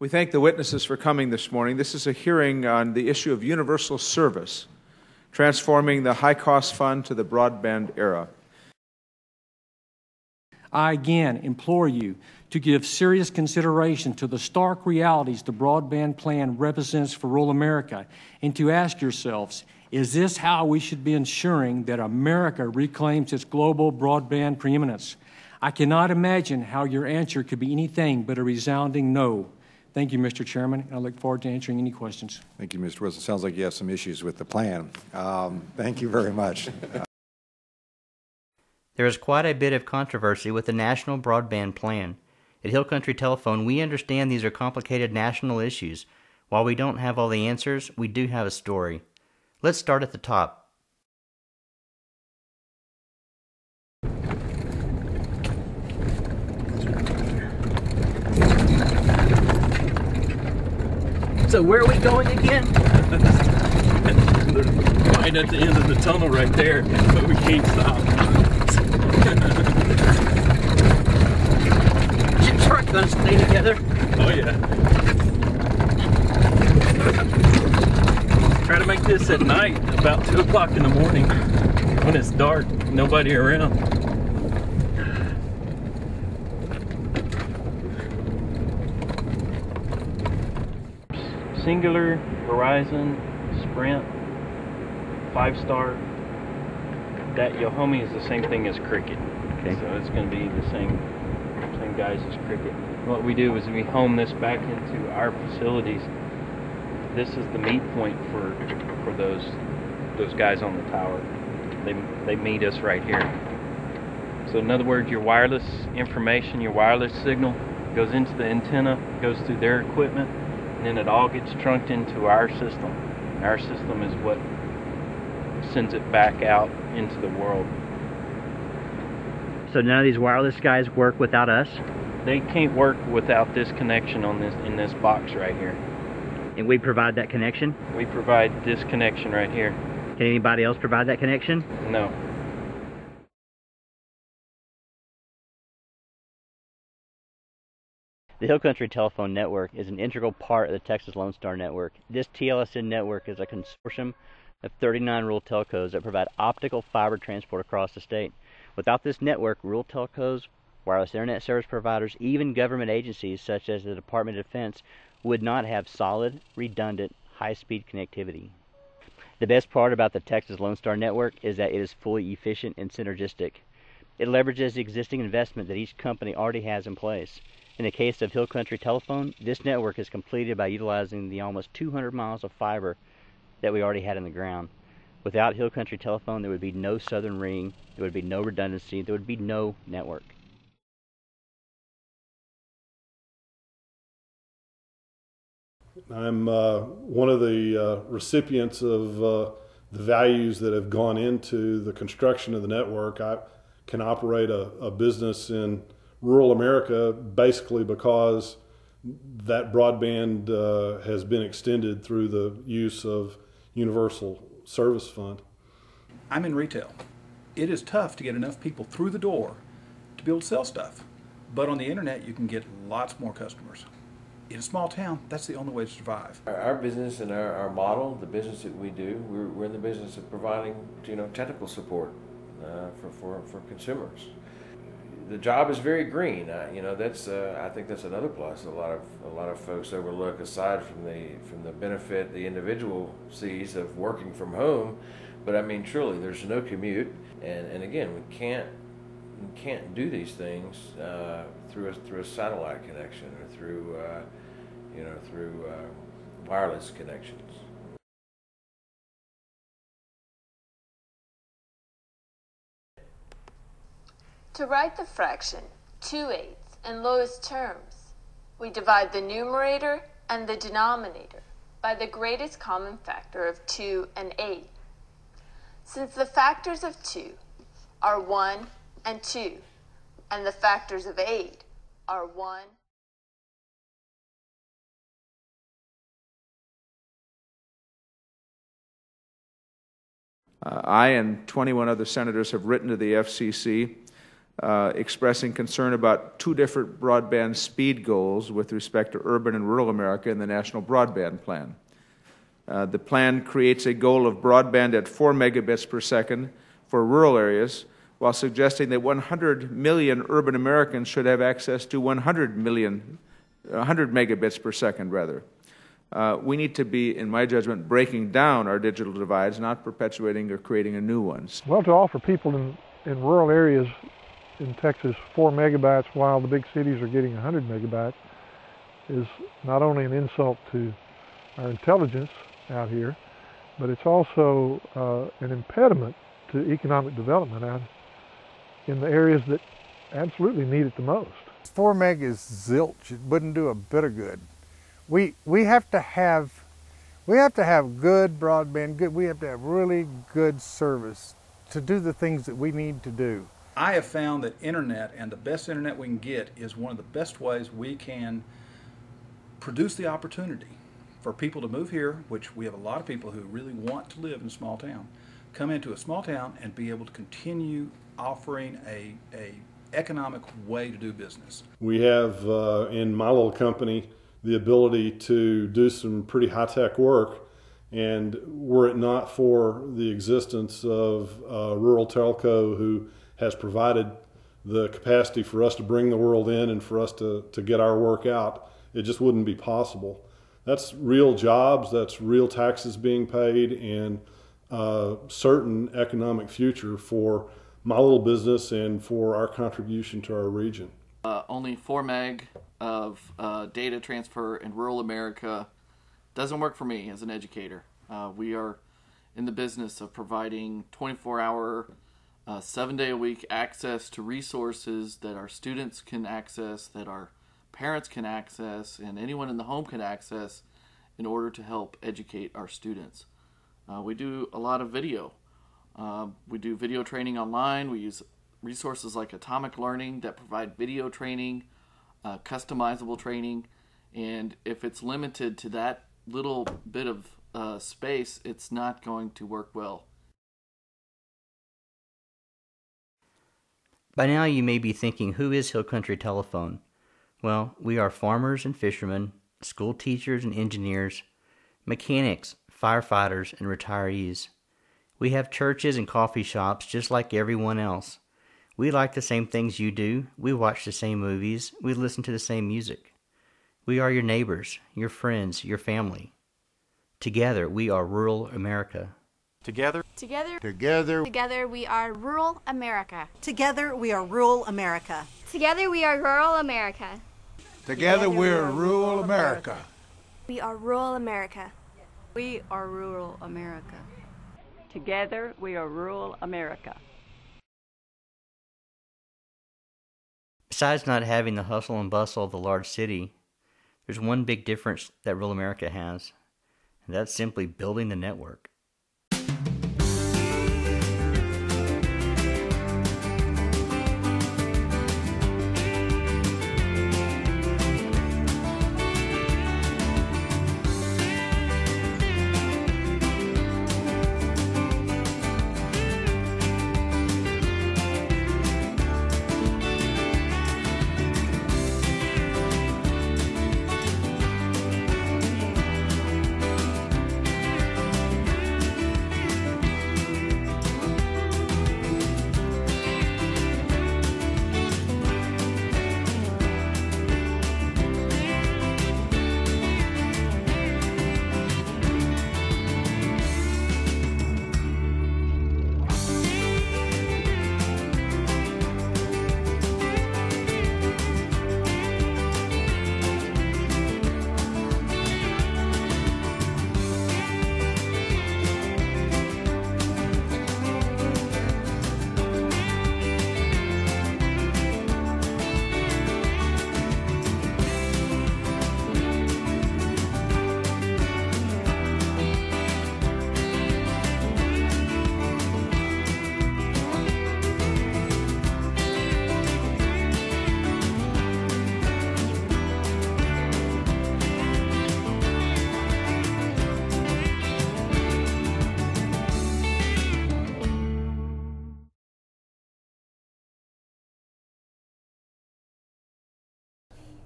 We thank the witnesses for coming this morning. This is a hearing on the issue of universal service, transforming the high-cost fund to the broadband era. I again implore you to give serious consideration to the stark realities the broadband plan represents for rural America, and to ask yourselves, is this how we should be ensuring that America reclaims its global broadband preeminence? I cannot imagine how your answer could be anything but a resounding no. Thank you, Mr. Chairman, and I look forward to answering any questions. Thank you, Mr. Wilson. Sounds like you have some issues with the plan. Thank you very much. There is quite a bit of controversy with the National Broadband Plan. At Hill Country Telephone, we understand these are complicated national issues. While we don't have all the answers, we do have a story. Let's start at the top. So where are we going again? They're right at the end of the tunnel right there, but we can't stop. Is your truck gonna stay together? Oh yeah. Try to make this at night, about 2 o'clock in the morning, when it's dark, nobody around. Singular, Verizon, Sprint, 5-star. That Yohomi is the same thing as Cricket. Okay. So it's going to be the same guys as Cricket. What we do is we home this back into our facilities. This is the meet point for those guys on the tower. They meet us right here. So in other words, your wireless information, your wireless signal goes into the antenna, goes through their equipment, and then it all gets trunked into our system. Our system is what sends it back out into the world. So none of these wireless guys work without us? They can't work without this connection in this box right here. And we provide that connection? We provide this connection right here. Can anybody else provide that connection? No. The Hill Country Telephone Network is an integral part of the Texas Lonestar network. This TLSN network is a consortium of 39 rural telcos that provide optical fiber transport across the state. Without this network, rural telcos, wireless internet service providers, even government agencies such as the Department of Defense would not have solid, redundant, high-speed connectivity. The best part about the Texas Lonestar network is that it is fully efficient and synergistic. It leverages the existing investment that each company already has in place. In the case of Hill Country Telephone, this network is completed by utilizing the almost 200 miles of fiber that we already had in the ground. Without Hill Country Telephone, there would be no southern ring, there would be no redundancy, there would be no network. I'm one of the recipients of the values that have gone into the construction of the network. I can operate a business in rural America basically because that broadband has been extended through the use of Universal Service Fund. I'm in retail. It is tough to get enough people through the door to be able to sell stuff. But on the internet, you can get lots more customers. In a small town, that's the only way to survive. Our business and our model, the business that we do, we're in the business of providing, technical support for consumers. The job is very green. That's I think that's another plus. A lot of folks overlook, aside from the benefit the individual sees of working from home. But I mean, truly, there's no commute, and again, we can't do these things through a satellite connection or through wireless connections. To write the fraction 2/8 in lowest terms, we divide the numerator and the denominator by the greatest common factor of 2 and 8. Since the factors of 2 are 1 and 2, and the factors of 8 are 1. I and 21 other senators have written to the FCC expressing concern about two different broadband speed goals with respect to urban and rural America in the National Broadband Plan. The plan creates a goal of broadband at 4 megabits per second for rural areas, while suggesting that 100 million urban Americans should have access to 100 megabits per second, rather. We need to be, in my judgment, breaking down our digital divides, not perpetuating or creating a new ones. Well, to offer people in rural areas in Texas 4 megabytes while the big cities are getting 100 megabytes is not only an insult to our intelligence out here, but it's also an impediment to economic development out in the areas that absolutely need it the most. 4 meg is zilch. It wouldn't do a bit of good. We have to have good broadband. We have to have really good service to do the things that we need to do. I have found that internet, and the best internet we can get, is one of the best ways we can produce the opportunity for people to move here, which we have a lot of people who really want to live in a small town, come into a small town and be able to continue offering a economic way to do business. We have in my little company the ability to do some pretty high-tech work, and were it not for the existence of rural telco who has provided the capacity for us to bring the world in and for us to get our work out, it just wouldn't be possible. That's real jobs, that's real taxes being paid, and certain economic future for my little business and for our contribution to our region. Only 4 meg of data transfer in rural America doesn't work for me as an educator. We are in the business of providing 24-hour, 7-day-a-week access to resources that our students can access, that our parents can access, and anyone in the home can access in order to help educate our students. We do a lot of video. We do video training online. We use resources like Atomic Learning that provide video training, customizable training, and if it's limited to that little bit of space, it's not going to work well. By now you may be thinking, who is Hill Country Telephone? Well, we are farmers and fishermen, school teachers and engineers, mechanics, firefighters, and retirees. We have churches and coffee shops just like everyone else. We like the same things you do. We watch the same movies. We listen to the same music. We are your neighbors, your friends, your family. Together, we are rural America. Together we are rural America. Together we are rural America. Together we are rural America. Together we're rural America. We are rural America. We are rural America. Together we are rural America. Besides not having the hustle and bustle of the large city, there's one big difference that rural America has, and that's simply building the network.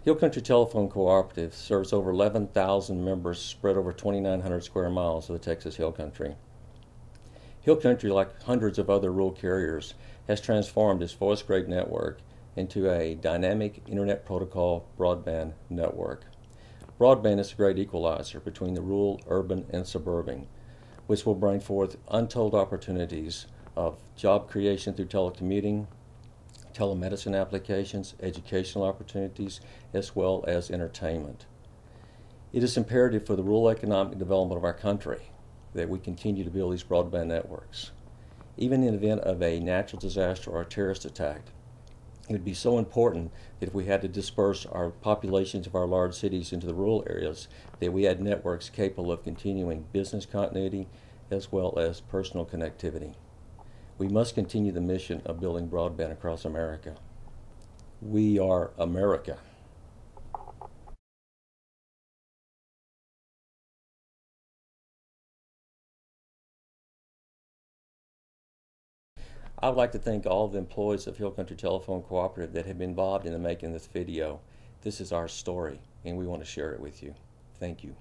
Hill Country Telephone Cooperative serves over 11,000 members spread over 2,900 square miles of the Texas Hill Country. Hill Country, like hundreds of other rural carriers, has transformed its voice-grade network into a dynamic Internet Protocol broadband network. Broadband is a great equalizer between the rural, urban, and suburban, which will bring forth untold opportunities of job creation through telecommuting, telemedicine applications, educational opportunities, as well as entertainment. It is imperative for the rural economic development of our country that we continue to build these broadband networks. Even in the event of a natural disaster or a terrorist attack, it would be so important that if we had to disperse our populations of our large cities into the rural areas, that we had networks capable of continuing business continuity as well as personal connectivity. We must continue the mission of building broadband across America. We are America. I would like to thank all of the employees of Hill Country Telephone Cooperative that have been involved in the making of this video. This is our story, and we want to share it with you. Thank you.